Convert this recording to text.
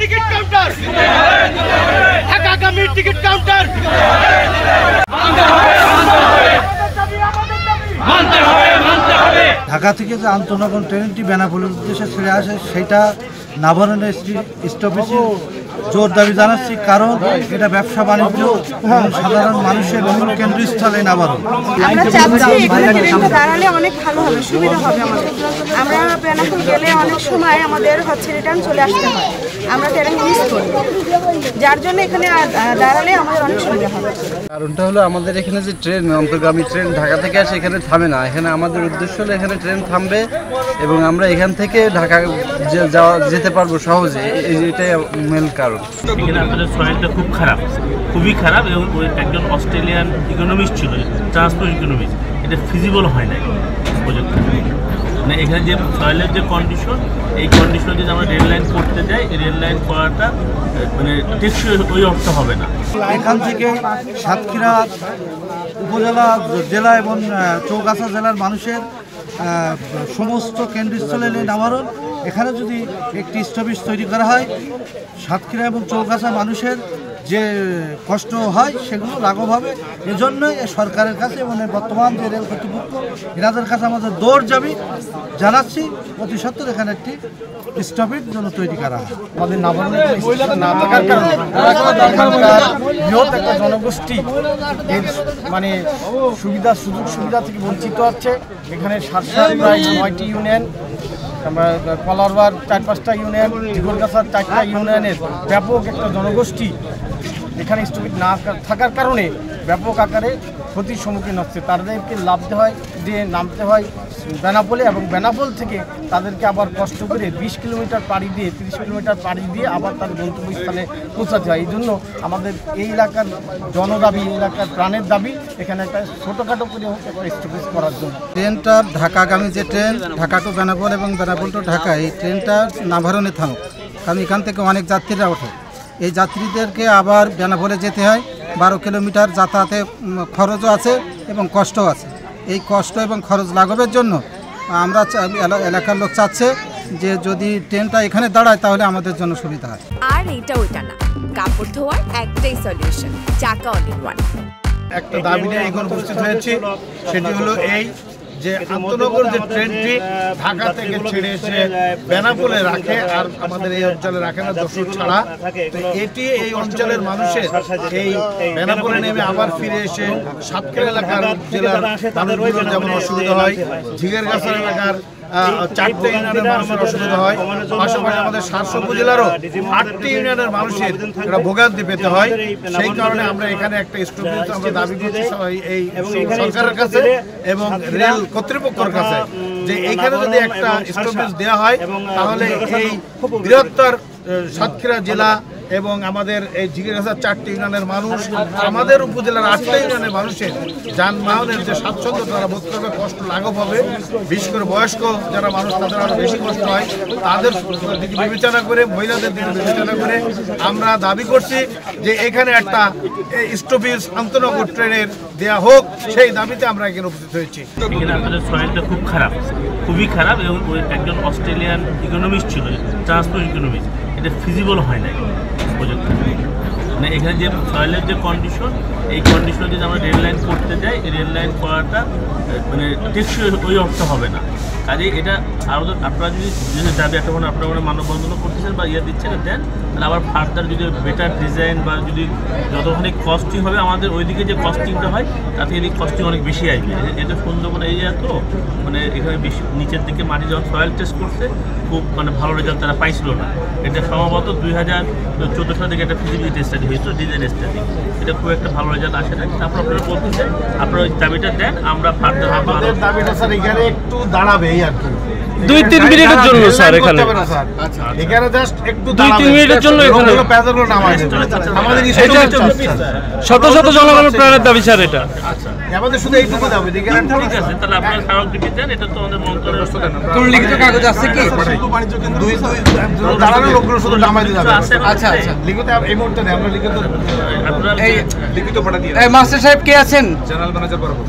Ticket counter, ঢাকাগামী ticket counter Dhaka থেকে যে আন্তনগর ট্রেনটি বেনাপোলের উদ্দেশ্যে ছেড়ে আসে সেটা নাভারণের স্টপেজে জোর দাবি জানাচ্ছি, কারণ এটা ব্যবসা বাণিজ্য এবং সাধারণ মানুষের মূল কেন্দ্রস্থল এই নাভারণ। আমরা চাচ্ছি এখানে ট্রেনটা দাঁড়ালে অনেক ভালো হবে, সুবিধা হবে আমাদের। আমরা বেনাপোল গেলে অনেক সময় আমাদের রিটার্ন চলে আসতে হয়, আমরা ট্রেন মিস করি, যার জন্য এখানে দাঁড়ালে আমাদের অনেক সুবিধা হবে। কারণটা হলো আমাদের এখানে যে ট্রেন অন্তর্গামী ট্রেন ঢাকা থেকে আসে এখানে থামে না। এখানে আমাদের উদ্দেশ্য হলো এখানে ট্রেন থামবে এবং আমরা এখান থেকে ঢাকা যেতে পারবো সহজে, এটাই মেন কারণ। এখানে আপনাদের সয়েলটা খুব খারাপ, খুবই খারাপ, এবং একজন অস্ট্রেলিয়ান ইকোনমিস্ট ছিল, ট্রান্সপোর্ট ইকোনমিস্ট, এটা ফিজিবল হয় না প্রজেক্ট। মানে এখানে যে সয়েলের যে কন্ডিশন, এই কন্ডিশনে যদি আমরা রেল লাইন করতে যাই, রেল লাইন করাটা মানে টেকসই ওই অর্থ হবে না। এখান থেকে সাতক্ষীরা উপজেলা, জেলা এবং চৌগাছা জেলার মানুষের সমস্ত কেন্দ্রস্থলে নাভারণ, এখানে যদি একটি স্টপেজ তৈরি করা হয়, সাতক্ষীরা এবং চৌগাছা মানুষের যে কষ্ট হয় সেগুলো লাঘব হবে। এজন্যই সরকারের কাছে এবং বর্তমান যে রেল কর্তৃপক্ষ এনাদের কাছে আমাদের দৌড় যাবি জানাচ্ছি, অতি সত্বর এখানে একটি স্টপেজ যেন তৈরি করা হয়। আমাদের নাভারণে না থাকার কারণে বৃহৎ একটা জনগোষ্ঠী এর মানে সুযোগ সুবিধা থেকে বঞ্চিত হচ্ছে। এখানে সাতসার প্রায় 9টি ইউনিয়ন, আমরা কলারবার 4-5টা ইউনিয়ন, ঝিগরগাছার 4টা ইউনিয়নের ব্যাপক একটা জনগোষ্ঠী এখানে স্টপেজ না থাকার কারণে ব্যাপক আকারে ক্ষতির সম্মুখীন হচ্ছে। তাদেরকে নামতে হয় বেনাপোলে, এবং বেনাপোল থেকে তাদেরকে আবার কষ্ট করে 20 কিলোমিটার পাড়ি দিয়ে 30 কিলোমিটার পাড়ি দিয়ে আবার তাদের গন্তব্যস্থানে পৌঁছাতে হয়। এই জন্য আমাদের এই এলাকার জনদাবি, এই এলাকার প্রাণের দাবি এখানে একটা ছোটোখাটো করে স্টপেজ করার জন্য। ট্রেনটা ঢাকাগামী যে ট্রেন, ঢাকা টু বেনাপোল এবং বেনাপোল টু ঢাকা, এই ট্রেনটা নাভারণে থামুক, কারণ এখান থেকে অনেক যাত্রীরা ওঠে। এই যাত্রীদেরকে আবার বেনাপোলে যেতে হয়, 12 কিলোমিটার যাতায়াতে খরচও আছে এবং কষ্টও আছে। এই কষ্ট এবং খরচ লাঘবের জন্য আমরা এলাকার লোক চাচ্ছে যে যদি ট্রেনটা এখানে দাঁড়ায় তাহলে আমাদের জন্য সুবিধা হয়। আর এইটা ওইটা না, কাপড় ধোয়ার একটাই সলিউশন, চাকা অল ইন ওয়ান। একটা দাবি নিয়ে এখন উপস্থিত হয়েছি, সেটি হলো এই যে আন্তনগর যে ট্রেনটি ঢাকা থেকে ছেড়ে এসে বেনাপোলে রাখে আর আমাদের এই অঞ্চলে রাখে না, যশোর ছাড়া। তো এটি এই অঞ্চলের মানুষের এই বেনাপোলে নেমে আবার ফিরে এসে সাতক্ষীরা এলাকার জেলার মানুষগুলোর যেমন অসুবিধা হয়, ঝিগরগাছা এলাকার 4টা ইউনিয়নের মানুষের অসুবিধা হয়, পাশাপাশি আমাদের 700 উপজেলারও 8টি ইউনিয়নের মানুষের একটা ভোগান্তি পেতে হয়। সেই কারণে আমরা এখানে একটা স্টপেজ আমরা দাবি করছি এই সরকারের কাছে এবং রেল কর্তৃপক্ষের কাছে, যে এইখানে যদি একটা স্টপেজ দেওয়া হয় তাহলে এই বৃহত্তর সাতক্ষীরা জেলা এবং আমাদের এই ঝিগরগাছার 4টি ইউনিয়নের মানুষ, আমাদের উপজেলার 8টা ইউনিয়নের মানুষের যানবাহনের যে স্বাচ্ছন্দ্য তারা বোধ করবে, কষ্ট লাঘব হবে। বিশেষ করে বয়স্ক যারা মানুষ তাদের আরও বেশি কষ্ট হয়, তাদের দিকে বিবেচনা করে, মহিলাদের দিকে বিবেচনা করে আমরা দাবি করছি যে এখানে একটা স্টপেজ আন্তনগর ট্রেনের দেয়া হোক, সেই দাবিতে আমরা এখানে উপস্থিত হয়েছি। এখানে আপনাদের সয়েলটা খুব খারাপ, খুবই খারাপ, এবং একজন অস্ট্রেলিয়ান ইকোনমিস্ট ছিল, ট্রান্সপোর্ট ইকোনমিস্ট, এটা ফিজিবল হয় না প্রজেক্ট। মানে এখানে যে সয়েলের যে কন্ডিশন, এই কন্ডিশনে যদি আমরা রেল লাইন করতে যাই, রেল লাইন করাটা মানে টেকসই ওই অর্থ হবে না। কাজে এটা আরও আপনারা যদি দাবি একটা আপনারা মানে মানববন্ধনও করতেছেন বা দিচ্ছেন দেন, তাহলে আবার ফার্দার যদি বেটার ডিজাইন বা যদি যতখানি কস্টিং হবে, আমাদের ওইদিকে যে কস্টিংটা হয় তাতে এদিক কস্টিং অনেক বেশি আসবে। এটা সুন্দরবন এরিয়া তো, মানে এখানে বেশি নিচের দিকে মাটি যখন সয়েল টেস্ট করছে খুব মানে ভালো রেজাল্ট তারা পাইছিল না। এটা সম্ভবত 2014 সাল থেকে একটা ফিজিবিলিটি স্টাডি হয়েছিল, ডিজাইন স্টাডি, এটা খুব একটা ভালো রেজাল্ট আসে না। তারপর আপনারা বলতেছেন আপনারা ওই দাবিটা দেন, আমরা ফার্দার আমাদের দাবিটা স্যার এখানে একটু দাঁড়াবে এই আর কি, 2-3 মিনিটের জন্য স্যার এখানে এখানে জাস্ট একটু 2-3 মিনিটের জন্য এখানে প্যাসেঞ্জার নামায় আমাদের এটা শত শত জনগণের প্রাণের দাবি স্যার। এটা আমাদের শুধু এইটুকু দাবি। ঠিক আছে, তাহলে আপনারা স্মারক লিপি দেন, এটা তো আমাদের মন্ত্রণালয়ের কোন লিখিত কাগজ আছে কি? দাঁড়ানোর লোকগুলো শুধু নামাই দিতে হবে। আচ্ছা আচ্ছা, লিখিত এই মুহূর্তে নেই, আমরা লিখিত আপনারা লিখিত পাঠা দিয়ে। মাস্টার সাহেব কে আছেন? জেনারেল ম্যানেজার বরাবর।